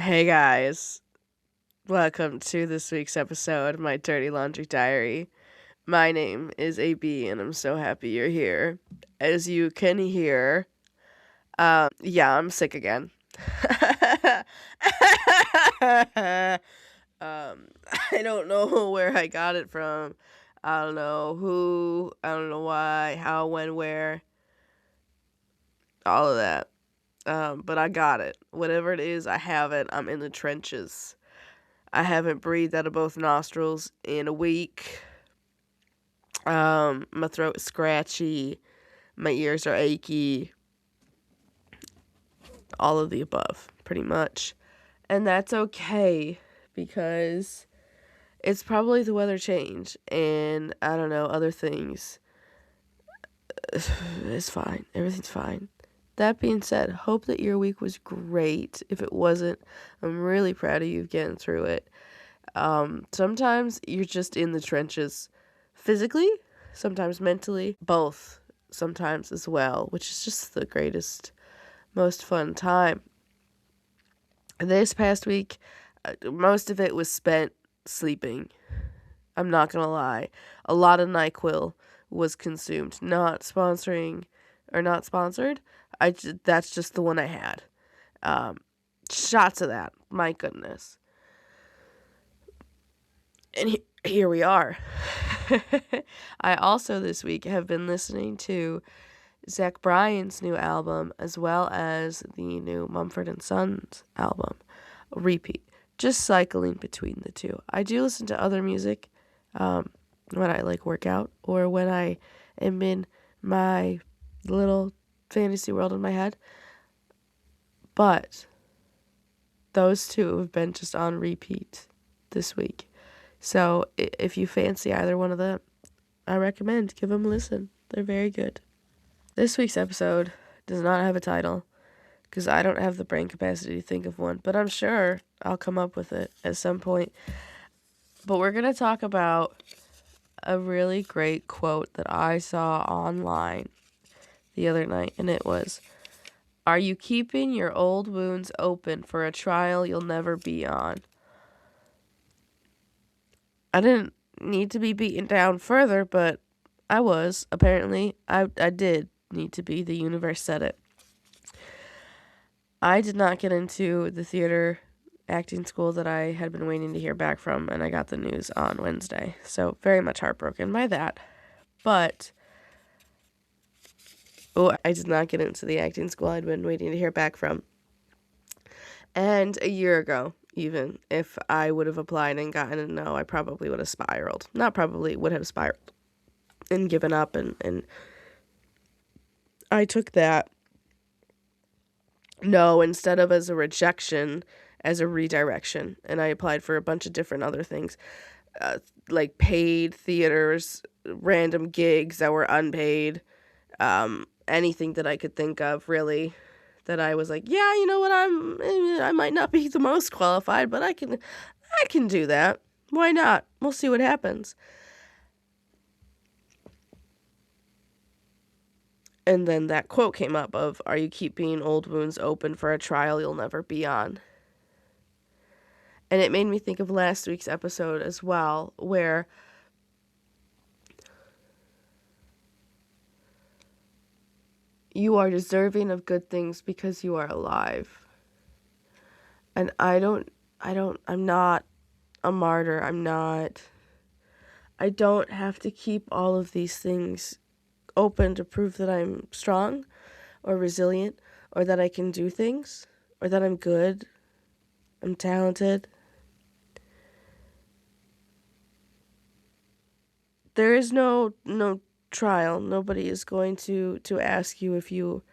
Hey guys, welcome to this week's episode of my Dirty Laundry Diary. My name is AB and I'm so happy you're here. As you can hear, yeah, I'm sick again. I don't know where I got it from. I don't know who, I don't know why, how, when, where, all of that. But I got it. Whatever it is, I have it. I'm in the trenches. I haven't breathed out of both nostrils in a week. My throat is scratchy. My ears are achy. All of the above, pretty much. And that's okay because it's probably the weather change and I don't know, other things. It's fine. Everything's fine. That being said, hope that your week was great. If it wasn't, I'm really proud of you getting through it. Sometimes you're just in the trenches physically, sometimes mentally, both sometimes as well, which is just the greatest, most fun time. This past week, most of it was spent sleeping. I'm not gonna lie. A lot of NyQuil was consumed. Not sponsoring or not sponsored. That's just the one I had. Shots of that. My goodness. And here we are. I also this week have been listening to Zach Bryan's new album as well as the new Mumford & Sons album. Repeat. Just cycling between the two. I do listen to other music when I work out or when I am in my little fantasy world in my head. But those two have been just on repeat this week. So if you fancy either one of them, I recommend give them a listen. They're very good. This week's episode does not have a title because I don't have the brain capacity to think of one, but I'm sure I'll come up with it at some point. But we're going to talk about a really great quote that I saw online the other night, and it was, "Are you keeping your old wounds open for a trial you'll never be on?" I didn't need to be beaten down further, but I was. Apparently, I did need to be. The universe said it. I did not get into the theater acting school that I had been waiting to hear back from, and I got the news on Wednesday. So very much heartbroken by that. But I did not get into the acting school I'd been waiting to hear back from. And a year ago, even, if I would have applied and gotten a no, I probably would have spiraled. Not probably, would have spiraled and given up. And I took that no instead of as a rejection, as a redirection. And I applied for a bunch of different other things, like paid theaters, random gigs that were unpaid, anything that I could think of, really, that I was like, yeah, you know what, I might not be the most qualified, but I can do that. Why not? We'll see what happens. And then that quote came up of, "Are you keeping old wounds open for a trial you'll never be on?" And it made me think of last week's episode as well, where you are deserving of good things because you are alive. And I'm not a martyr. I don't have to keep all of these things open to prove that I'm strong or resilient or that I can do things or that I'm good, I'm talented. There is no trial. Nobody is going to ask you some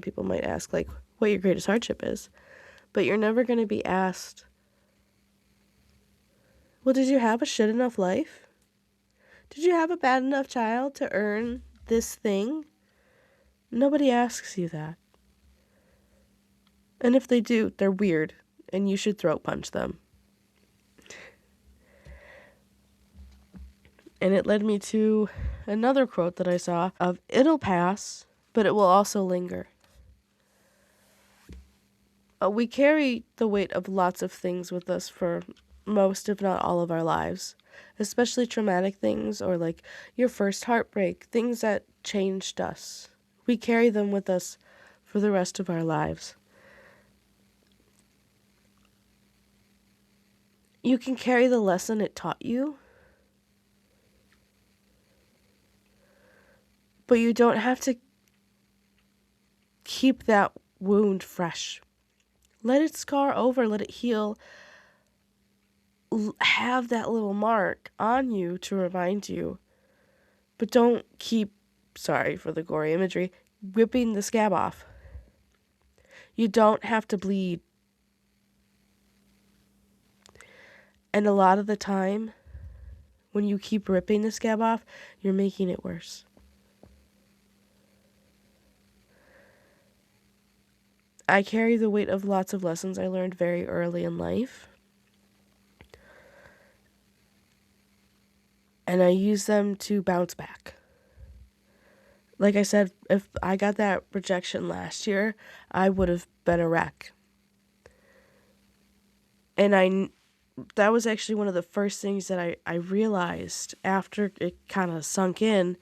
people might ask what your greatest hardship is, but you're never going to be asked, well, did you have a shit enough life? Did you have a bad enough child to earn this thing? Nobody asks you that. And if they do, they're weird, and you should throat punch them. And it led me to another quote that I saw of, "It'll pass, but it will also linger." We carry the weight of lots of things with us for most, if not all, of our lives, especially traumatic things or like your first heartbreak, things that changed us. We carry them with us for the rest of our lives. You can carry the lesson it taught you, but you don't have to keep that wound fresh. Let it scar over, let it heal. Have that little mark on you to remind you. But don't keep, sorry for the gory imagery, ripping the scab off. You don't have to bleed. And a lot of the time, when you keep ripping the scab off, you're making it worse. I carry the weight of lots of lessons I learned very early in life. And I use them to bounce back. Like I said, if I got that rejection last year, I would have been a wreck. And that was actually one of the first things that I realized after it kind of sunk in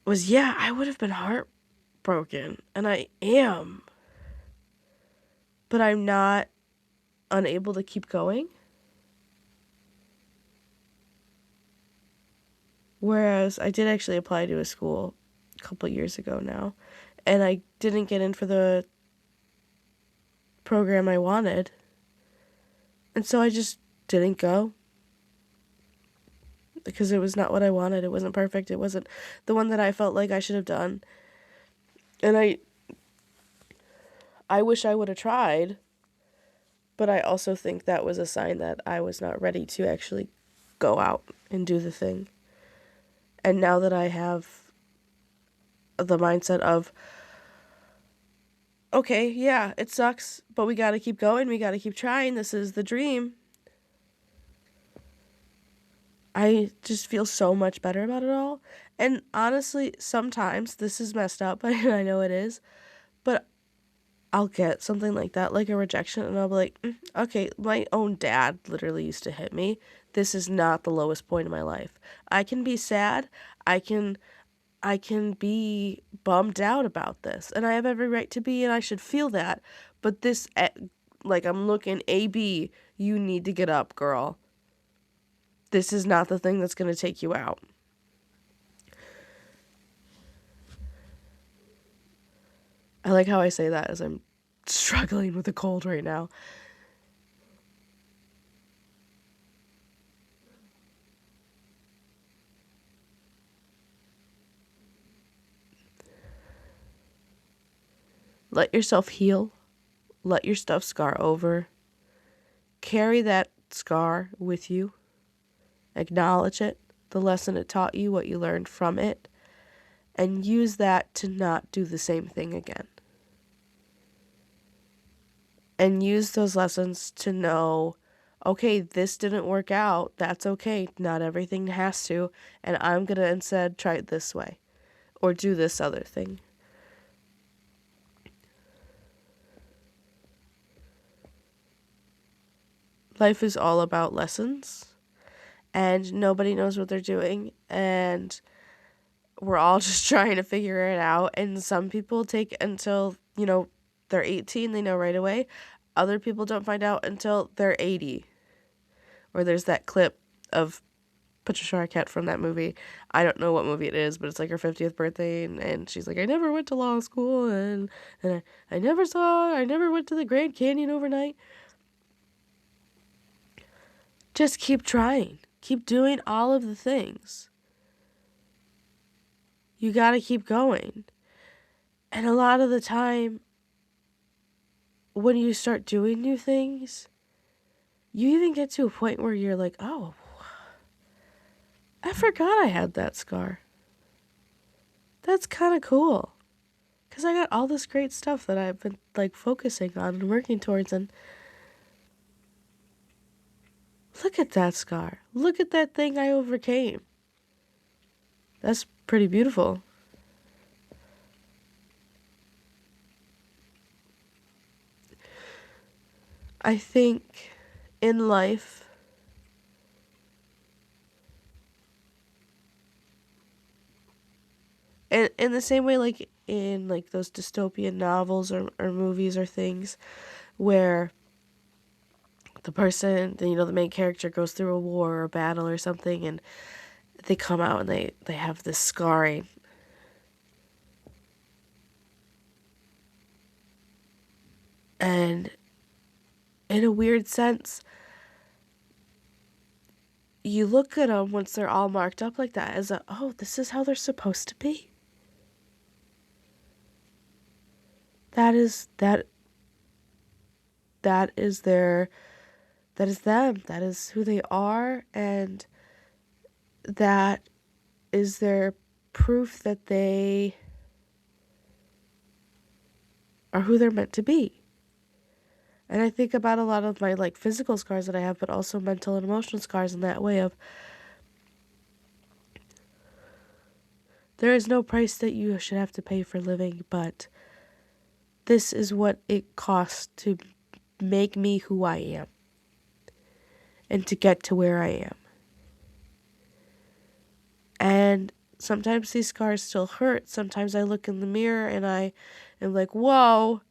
was, yeah, I would have been heartbroken. And I am. But I'm not unable to keep going. Whereas I did actually apply to a school a couple years ago now, and I didn't get in for the program I wanted. And so I just didn't go because it was not what I wanted. It wasn't perfect. It wasn't the one that I felt like I should have done. And I wish I would have tried, but I also think that was a sign that I was not ready to actually go out and do the thing. And now that I have the mindset of, okay, yeah, it sucks, but we gotta keep going, we gotta keep trying, this is the dream. I just feel so much better about it all. And honestly, sometimes this is messed up, and I know it is, but I'll get something like that, like a rejection, and I'll be like, okay, my own dad literally used to hit me. This is not the lowest point in my life. I can be sad. I can be bummed out about this, and I have every right to be, and I should feel that. But this, like, I'm looking, AB, you need to get up, girl. This is not the thing that's going to take you out. I like how I say that as I'm struggling with a cold right now. Let yourself heal. Let your stuff scar over. Carry that scar with you. Acknowledge it, the lesson it taught you, what you learned from it, and use that to not do the same thing again. And use those lessons to know, okay, this didn't work out. That's okay. Not everything has to. And I'm going to instead try it this way or do this other thing. Life is all about lessons, and nobody knows what they're doing, and we're all just trying to figure it out. And some people take until, they're 18, they know right away. Other people don't find out until they're 80. Or there's that clip of Patricia Arquette from that movie. I don't know what movie it is, but it's like her 50th birthday, and she's like, I never went to law school, and I never went to the Grand Canyon overnight. Just keep trying. Keep doing all of the things. You gotta keep going. And a lot of the time, when you start doing new things, you even get to a point where you're like, oh, I forgot I had that scar. That's kind of cool. Because I got all this great stuff that I've been, focusing on and working towards. And look at that scar. Look at that thing I overcame. That's pretty beautiful. I think in life, and in the same way, like in like those dystopian novels or movies or things, where the person, the main character goes through a war or a battle or something, and they come out and they have this scarring. And in a weird sense, you look at them once they're all marked up like that as oh, this is how they're supposed to be. That is that is their that is them. That is who they are, and that is their proof that they are who they're meant to be. And I think about a lot of my like physical scars that I have, but also mental and emotional scars in that way of there is no price that you should have to pay for living, but this is what it costs to make me who I am and to get to where I am. And sometimes these scars still hurt. Sometimes I look in the mirror and I am like, whoa,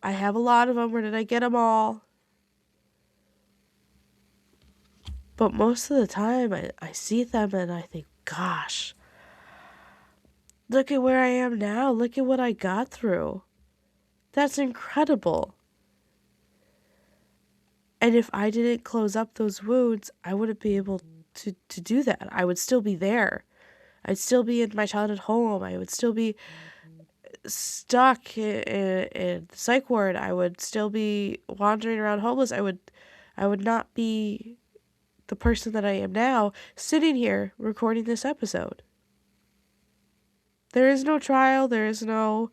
I have a lot of them. Where did I get them all? But most of the time I see them and I think, gosh, look at where I am now. Look at what I got through. That's incredible. And if I didn't close up those wounds, I wouldn't be able to do that. I would still be there. I'd still be in my childhood home. I would still be stuck in the psych ward. I would still be wandering around homeless. I would not be the person that I am now, sitting here recording this episode. There is no trial. There is no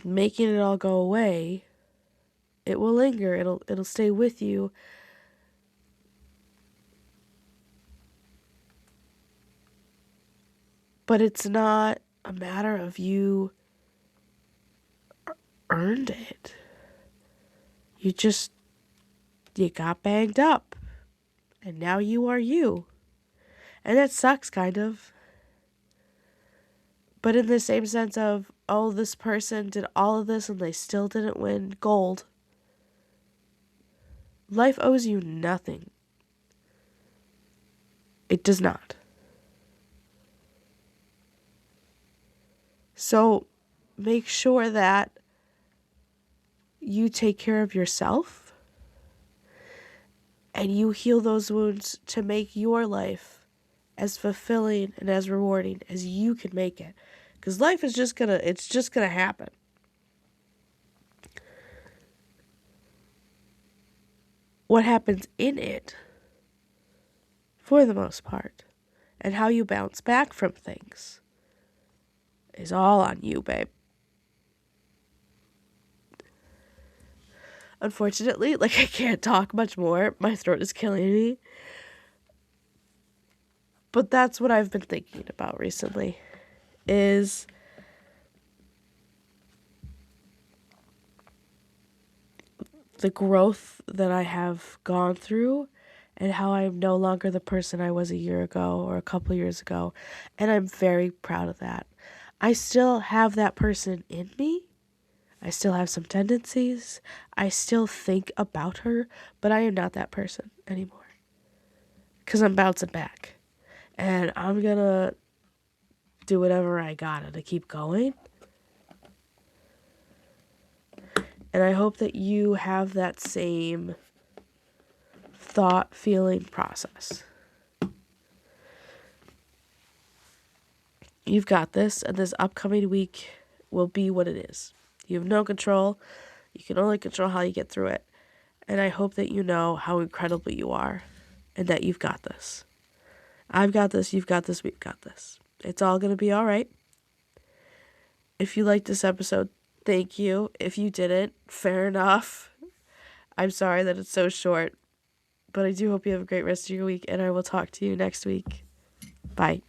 making it all go away. It will linger. It'll stay with you. But it's not a matter of you earned it. You got banged up. And now you are you. And that sucks, kind of. But in the same sense of, oh, this person did all of this and they still didn't win gold. Life owes you nothing. It does not. So make sure that you take care of yourself and you heal those wounds to make your life as fulfilling and as rewarding as you can make it. Because life is just gonna happen. What happens in it, for the most part, and how you bounce back from things is all on you, babe. Unfortunately, I can't talk much more. My throat is killing me. But that's what I've been thinking about recently, is the growth that I have gone through and how I'm no longer the person I was a year ago or a couple years ago. And I'm very proud of that. I still have that person in me. I still have some tendencies. I still think about her, but I am not that person anymore. Because I'm bouncing back. And I'm going to do whatever I gotta to keep going. And I hope that you have that same thought, feeling process. You've got this, and this upcoming week will be what it is. You have no control. You can only control how you get through it. And I hope that you know how incredible you are and that you've got this. I've got this, you've got this, we've got this. It's all going to be all right. If you liked this episode, thank you. If you didn't, fair enough. I'm sorry that it's so short, but I do hope you have a great rest of your week, and I will talk to you next week. Bye.